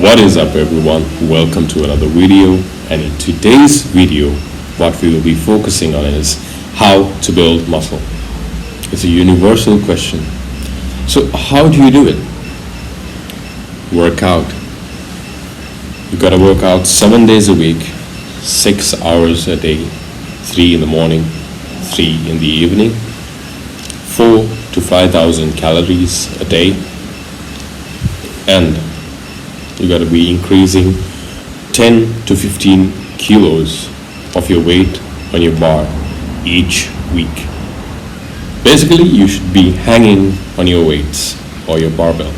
What is up everyone, welcome to another video, and in today's video what we will be focusing on is how to build muscle. It's a universal question. So how do you do it? Work out. You gotta work out 7 days a week, 6 hours a day, 3 in the morning, 3 in the evening, 4 to 5,000 calories a day, and you got to be increasing 10 to 15 kilos of your weight on your bar each week. Basically, you should be hanging on your weights or your barbell.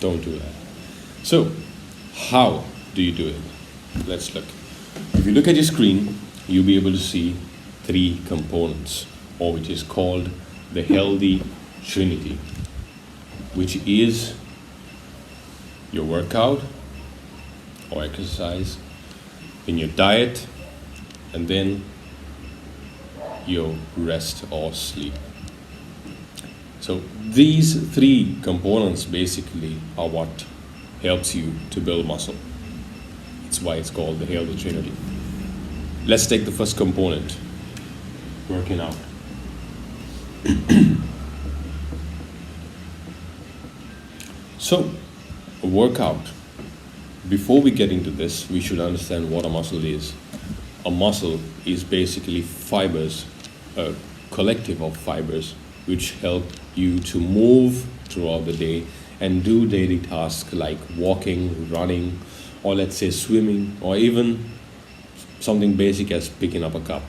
Don't do that. So, how do you do it? Let's look. If you look at your screen, you'll be able to see 3 components, or which is called the healthy trinity, which is your workout or exercise, then your diet, and then your rest or sleep. So these 3 components basically are what helps you to build muscle. It's why it's called the healthy trinity. Let's take the first component, working out. So, a workout. Before we get into this, we should understand what a muscle is. A muscle is basically fibers, a collective of fibers which help you to move throughout the day and do daily tasks like walking, running, or let's say swimming, or even something basic as picking up a cup.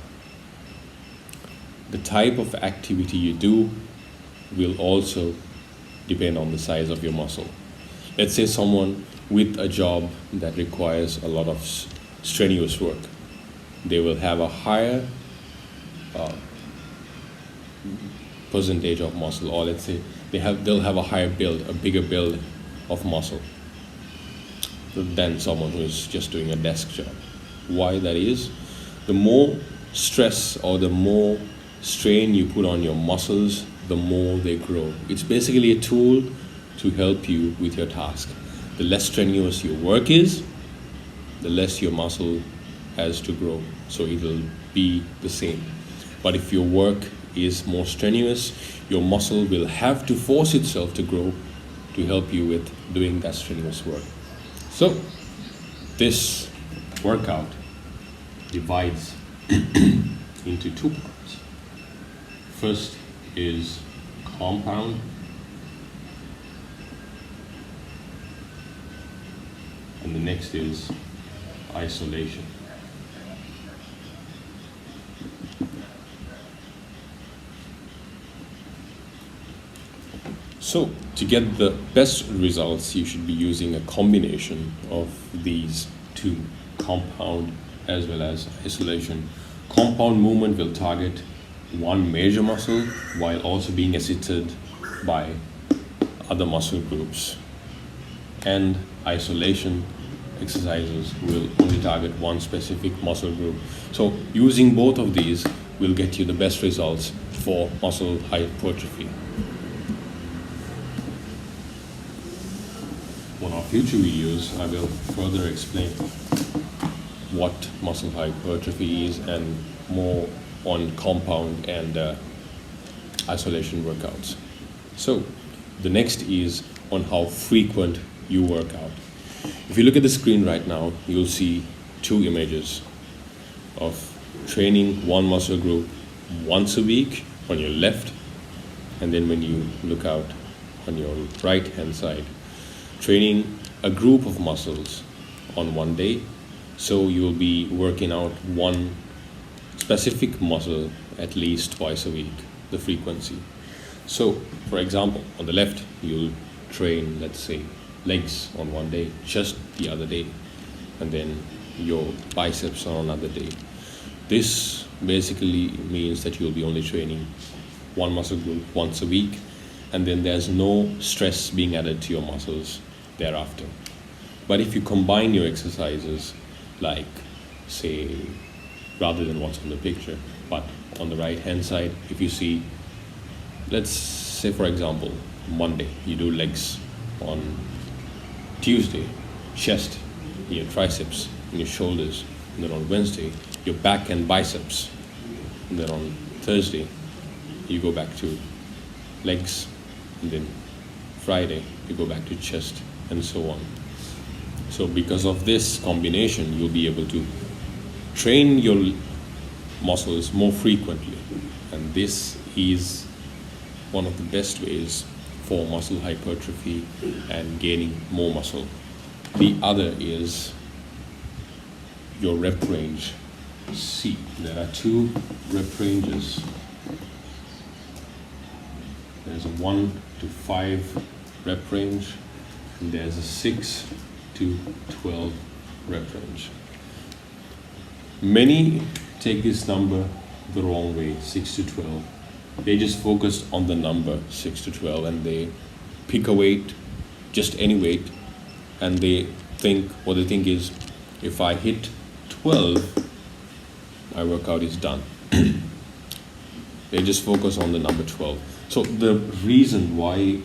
The type of activity you do will also depend on the size of your muscle. Let's say someone with a job that requires a lot of strenuous work, they will have a higher percentage of muscle, or let's say they'll have a higher build, a bigger build of muscle than someone who is just doing a desk job. Why that is? The more stress or the more strain you put on your muscles, the more they grow. It's basically a tool to help you with your task. The less strenuous your work is, the less your muscle has to grow, so it will be the same. But if your work is more strenuous, your muscle will have to force itself to grow to help you with doing that strenuous work. So this workout divides into 2 parts. First is compound, and the next is isolation. So to get the best results, you should be using a combination of these 2, compound as well as isolation. Compound movement will target one major muscle while also being assisted by other muscle groups, and isolation exercises will only target one specific muscle group. So using both of these will get you the best results for muscle hypertrophy. On our future videos, I will further explain what muscle hypertrophy is and more on compound and isolation workouts. So the next is on how frequent you work out. If you look at the screen right now, you'll see 2 images of training one muscle group once a week on your left, and then when you look out on your right hand side, training a group of muscles on one day. So you'll be working out one specific muscle at least twice a week, the frequency. So for example, on the left you'll train, let's say, legs on one day, just the other day, and then your biceps on another day. This basically means that you'll be only training one muscle group once a week, and then there's no stress being added to your muscles thereafter. But if you combine your exercises, like say rather than what's on the picture. But on the right hand side, if you see, let's say for example, Monday you do legs, on Tuesday chest, your triceps and your shoulders, and then on Wednesday your back and biceps, and then on Thursday you go back to legs, and then Friday you go back to chest, and so on. So because of this combination, you'll be able to train your muscles more frequently, and this is one of the best ways for muscle hypertrophy and gaining more muscle. The other is your rep range. See, there are 2 rep ranges. There's a 1 to 5 rep range, and there's a 6 to 12 rep range. Many take this number the wrong way, 6 to 12. They just focus on the number 6 to 12 and they pick a weight, just any weight, and what they think is, if I hit 12, my workout is done. They just focus on the number 12. So the reason why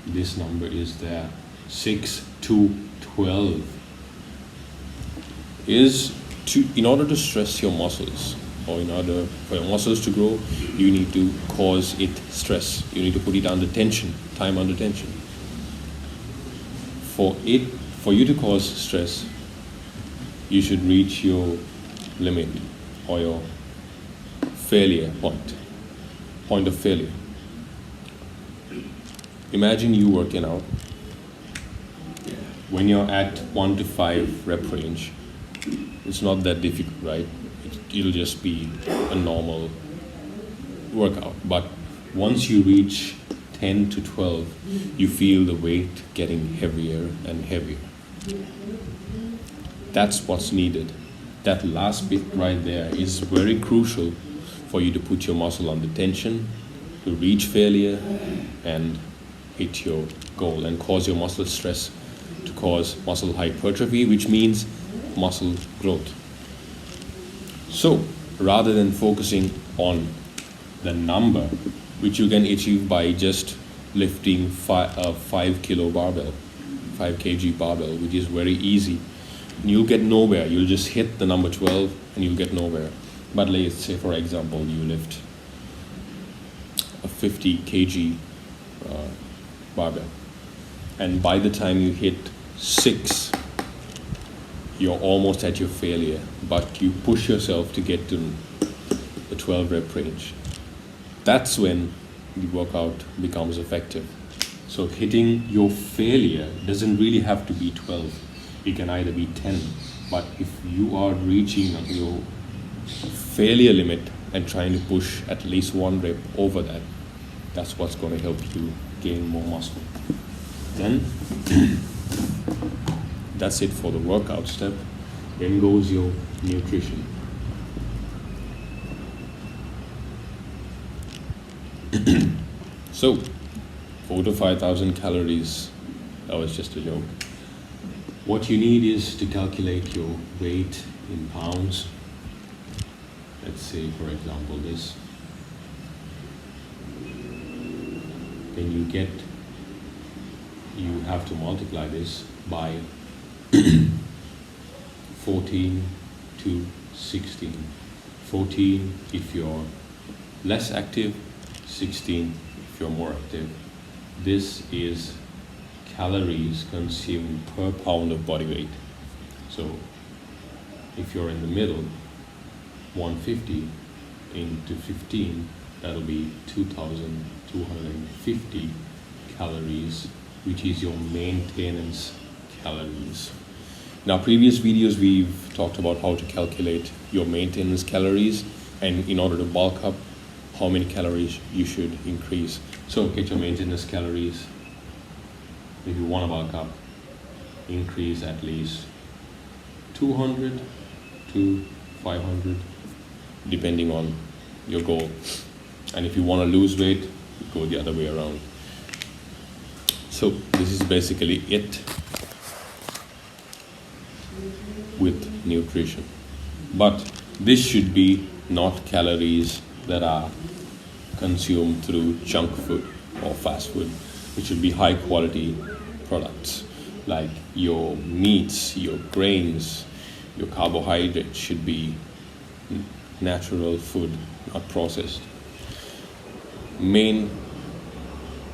this number is there, 6 to 12, is in order to stress your muscles, or in order for your muscles to grow, you need to cause it stress. You need to put it under tension, time under tension. For you to cause stress, you should reach your limit, or your failure point of failure. Imagine you working out. When you're at 1 to 5 rep range, it's not that difficult, right? It'll just be a normal workout. But once you reach 10 to 12, you feel the weight getting heavier and heavier. That's what's needed. That last bit right there is very crucial for you to put your muscle under tension, to reach failure and hit your goal and cause your muscle stress, to cause muscle hypertrophy, which means muscle growth. So rather than focusing on the number, which you can achieve by just lifting 5 kilo barbell, 5 kg barbell, which is very easy, you'll get nowhere. You'll just hit the number 12 and you'll get nowhere. But let's say for example you lift a 50 kg barbell, and by the time you hit 6, you're almost at your failure, but you push yourself to get to the 12 rep range. That's when the workout becomes effective. So hitting your failure doesn't really have to be 12. It can either be 10, but if you are reaching your failure limit and trying to push at least 1 rep over that, that's what's going to help you gain more muscle. Then that's it for the workout step. Then goes your nutrition. So 4,000 to 5,000 calories, that was just a joke. What you need is to calculate your weight in pounds. Let's say for example this. Then you have to multiply this by 14 to 16. 14 if you're less active, 16 if you're more active. This is calories consumed per pound of body weight. So if you're in the middle, 150 into 15, that'll be 2,250 calories, which is your maintenance calories. In our previous videos, we've talked about how to calculate your maintenance calories, and in order to bulk up, how many calories you should increase. So get your maintenance calories. If you want to bulk up, increase at least 200 to 500, depending on your goal. And if you want to lose weight, go the other way around. So this is basically it with nutrition. But This should be not calories that are consumed through junk food or fast food. It should be high quality products like your meats, your grains, your carbohydrates should be natural food, not processed. Main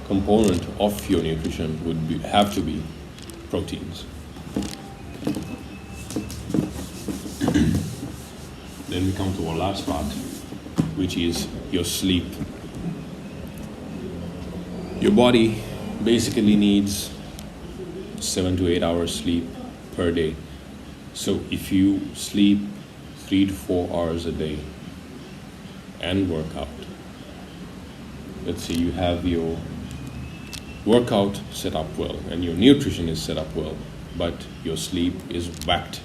component of your nutrition would have to be proteins. Then we come to our last part, which is your sleep. Your body basically needs 7 to 8 hours sleep per day. So if you sleep 3 to 4 hours a day and work out, let's say you have your workout set up well and your nutrition is set up well, but your sleep is whacked.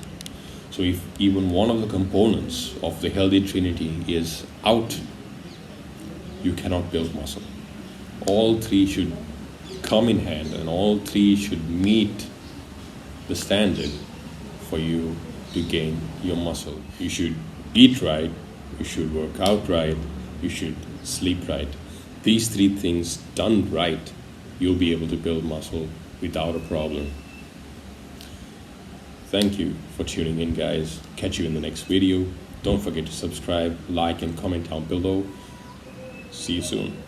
So if even one of the components of the healthy trinity is out, you cannot build muscle. All three should come in hand and all three should meet the standard for you to gain your muscle. You should eat right, you should work out right, you should sleep right. These three things done right, you'll be able to build muscle without a problem. Thank you for tuning in, guys. Catch you in the next video. Don't forget to subscribe, like, and comment down below. See you soon.